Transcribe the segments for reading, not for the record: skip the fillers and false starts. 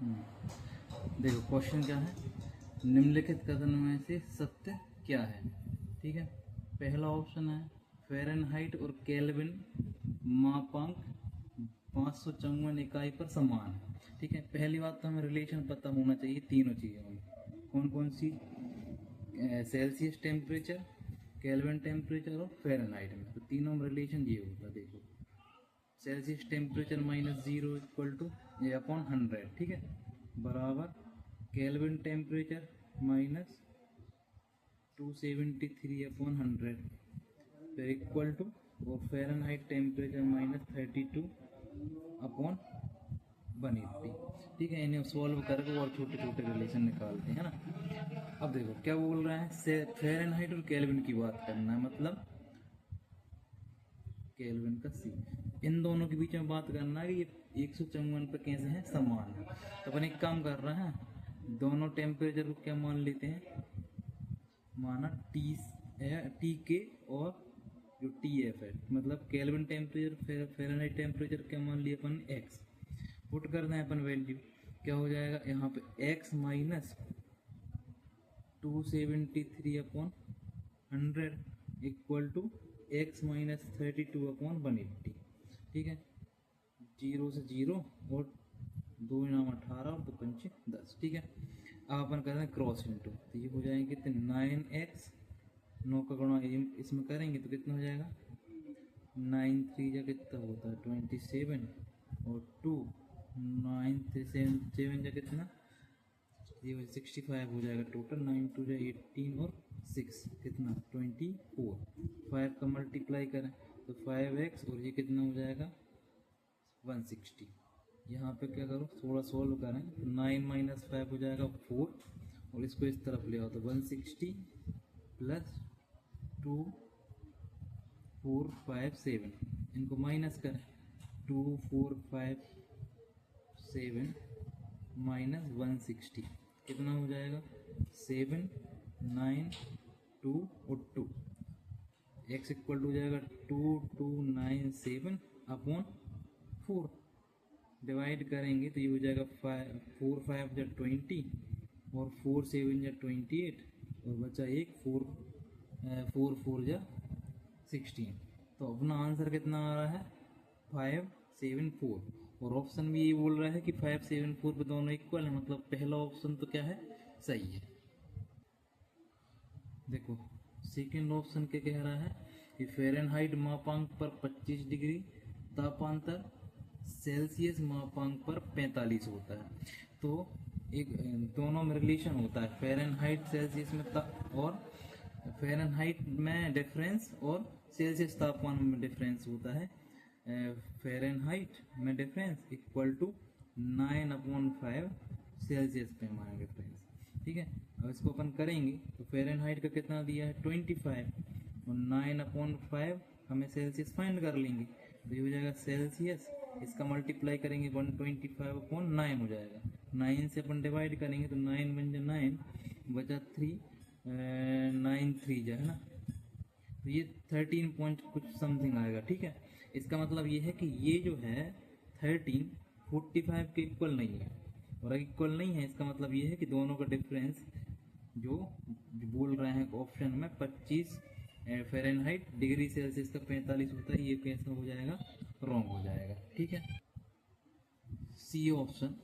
देखो क्वेश्चन क्या है, निम्नलिखित कथनों में से सत्य क्या है। ठीक है, पहला ऑप्शन है फ़ारेनहाइट और केल्विन मापांक 554 इकाई पर समान है। ठीक है, पहली बात तो हमें रिलेशन पता होना चाहिए तीनों चीज़ों में। कौन कौन सी? सेल्सियस टेम्परेचर, केल्विन टेम्परेचर और फ़ारेनहाइट में। तो तीनों में रिलेशन ये होता है। देखो, Celsius temperature -0 equal to A/100, ठीक है, बराबर केल्विन टेम्परेचर -273/100 फिर इक्वल टू और फ़ारेनहाइट टेम्परेचर -32/180। ठीक है, इन्हें सॉल्व करके और छोटे छोटे रिलेशन निकालते हैं ना। अब देखो क्या बोल रहा है, फ़ारेनहाइट और केल्विन की बात करना है, मतलब केल्विन का सी, इन दोनों के बीच में बात करना है कि ये 154 पे कैसे हैं, समान। तो अपन एक काम कर रहे हैं, दोनों टेम्परेचर को क्या मान लेते हैं, माना टी के और जो टी एफ है, मतलब केल्विन टेम्परेचर फ़ारेनहाइट टेम्परेचर क्या मान लिया अपन, एक्स। पुट करना है अपन वैल्यू, क्या हो जाएगा यहाँ पे X minus 273/100 equal to X minus 32/180। ठीक है, 0 से 0 और 2 नाम 18 और 2 पंचे 10। ठीक है, अब अपन कर रहे हैं क्रॉस इंटू, तो ये हो जाएंगे कितने, 9x, 9 का गुणा इसमें करेंगे तो कितना हो जाएगा, 9 3 जा कितना होता है 27 और 2 9 3 7 जा कितना, ये 65 हो जाएगा टोटल। 9 2 जा 18 और 6 कितना 24। 5 का मल्टीप्लाई करें तो 5x और ये कितना हो जाएगा 160। यहाँ पे क्या करो, थोड़ा सोल्व करें तो 9 - 5 हो जाएगा 4 और इसको इस तरफ ले आओ तो 160 प्लस 2 4 5 7, इनको माइनस करें 2 4 5 7 माइनस 160 कितना हो जाएगा 7 9 2 और 2, x इक्वल टू हो जाएगा 2297/4। डिवाइड करेंगे तो ये हो जाएगा 4 5 जा 20 और 4 7 जा 28 और बचा एक 4 4 जा 16। तो अपना आंसर कितना आ रहा है 574। और ऑप्शन भी ये बोल रहा है कि 574 पे दोनों इक्वल है, मतलब पहला ऑप्शन तो क्या है, सही है। देखो सेकेंड ऑप्शन क्या कह रहा है कि फ़ारेनहाइट मापांक पर 25 डिग्री तापांतर सेल्सियस मापांक पर 45 होता है। तो एक दोनों में रिलेशन होता है, फ़ारेनहाइट सेल्सियस में और फ़ारेनहाइट में डिफरेंस और सेल्सियस तापमान में डिफरेंस होता है। फ़ारेनहाइट में डिफरेंस इक्वल टू 9/5 सेल्सियस पे हमारा डिफरेंस। ठीक है, अब इसको अपन करेंगे तो फ़ारेनहाइट का कितना दिया है 25 और 9/5 हमें सेल्सियस फाइंड कर लेंगे तो ये हो जाएगा सेल्सियस, इसका मल्टीप्लाई करेंगे 125/9 हो जाएगा। 9 से अपन डिवाइड करेंगे तो 9 बन जाए 9 बचा 3 9 3 जा है ना, तो ये 13 पॉइंट कुछ समथिंग आएगा। ठीक है, इसका मतलब ये है कि ये जो है 13 45 के इक्वल नहीं है, और अगर इक्वल नहीं है इसका मतलब ये है कि दोनों का डिफरेंस जो बोल रहे हैं ऑप्शन में 25 फ़ारेनहाइट डिग्री सेल्सियस का 45 होता है, ये कैसा हो जाएगा, रॉन्ग हो जाएगा। ठीक है, सी ऑप्शन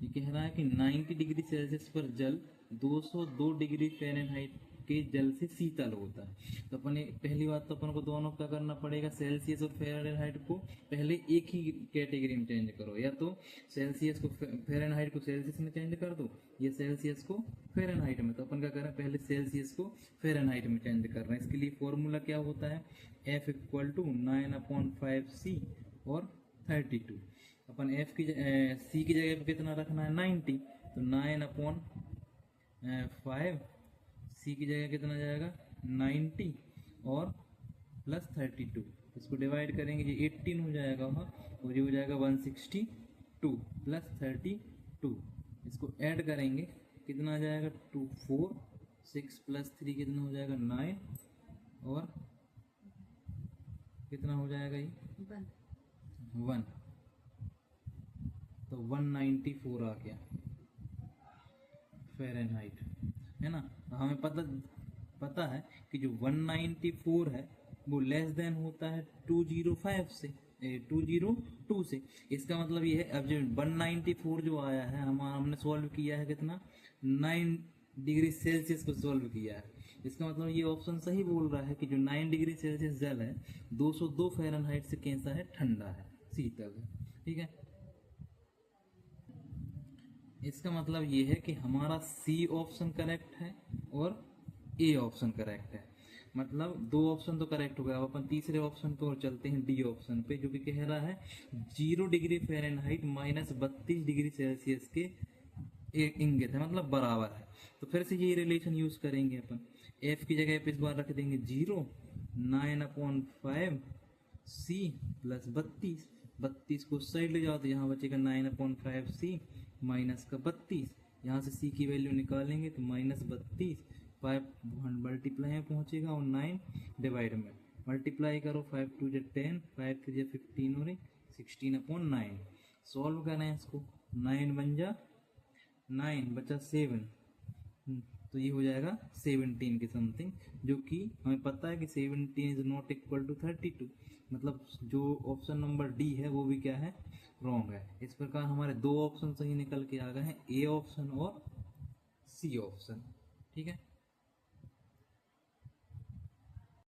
ये कह रहा है कि 90 डिग्री सेल्सियस पर जल 202 डिग्री फ़ारेनहाइट के जल से शीतल होता है। तो अपन पहली बात तो अपन को दोनों क्या करना पड़ेगा, सेल्सियस और फ़ारेनहाइट को पहले एक ही कैटेगरी में चेंज करो, या तो सेल्सियस को फ़ारेनहाइट को सेल्सियस में चेंज कर दो या सेल्सियस को फ़ारेनहाइट में। तो अपन क्या कर रहे हैं, पहले सेल्सियस को फ़ारेनहाइट में चेंज कर रहे हैं। इसके लिए फॉर्मूला क्या होता है, F इक्वल टू 9/5C और 32। अपन एफ की सी की जगह पे कितना रखना है 90, तो 9/5 सी की जगह कितना जाएगा 90 और प्लस 32, इसको डिवाइड करेंगे ये 18 हो जाएगा वहाँ, और ये हो जाएगा 162 प्लस 32, इसको ऐड करेंगे कितना आ जाएगा 2 4 6 प्लस 3 कितना हो जाएगा 9 और कितना हो जाएगा ये 1, तो 194 आ गया। फ़ारेनहाइट, है ना। हमें पता है कि जो 194 है वो लेस देन होता है 205 से 202 से। इसका मतलब ये है, अब जो 194 जो आया है हमने सॉल्व किया है कितना, 9 डिग्री सेल्सियस को सॉल्व किया है। इसका मतलब ये ऑप्शन सही बोल रहा है कि जो 9 डिग्री सेल्सियस जल है 202 फ़ारेनहाइट से कैसा है, ठंडा है, शीतल है। ठीक है, इसका मतलब ये है कि हमारा सी ऑप्शन करेक्ट है और ए ऑप्शन करेक्ट है। मतलब दो ऑप्शन तो करेक्ट हो गया। अब अपन तीसरे ऑप्शन पे और चलते हैं, डी ऑप्शन पे, जो कि कह रहा है 0 डिग्री फ़ारेनहाइट -32 डिग्री सेल्सियस के इंगित है, मतलब बराबर है। तो फिर से ये रिलेशन यूज करेंगे अपन, एफ की जगह पे इस बार रख देंगे 0, 9/5 सी प्लस 32 को साइड ले जाओ तो यहाँ बचेगा 9/5 सी माइनस का 32, यहाँ से सी की वैल्यू निकालेंगे तो -32, 5 मल्टीप्लाई में पहुँचेगा और 9 डिवाइड में मल्टीप्लाई करो, 5 2 × 10, 5 3 × 15 और 16/9। सॉल्व करें इसको, 9 बन जा 9 बचा 7, तो ये हो जाएगा 17 के समथिंग, जो कि हमें पता है कि 17 इज नॉट इक्वल टू 32। मतलब जो ऑप्शन नंबर डी है वो भी क्या है, रॉन्ग है। इस प्रकार हमारे दो ऑप्शन सही निकल के आ गए हैं, ए ऑप्शन और सी ऑप्शन। ठीक है।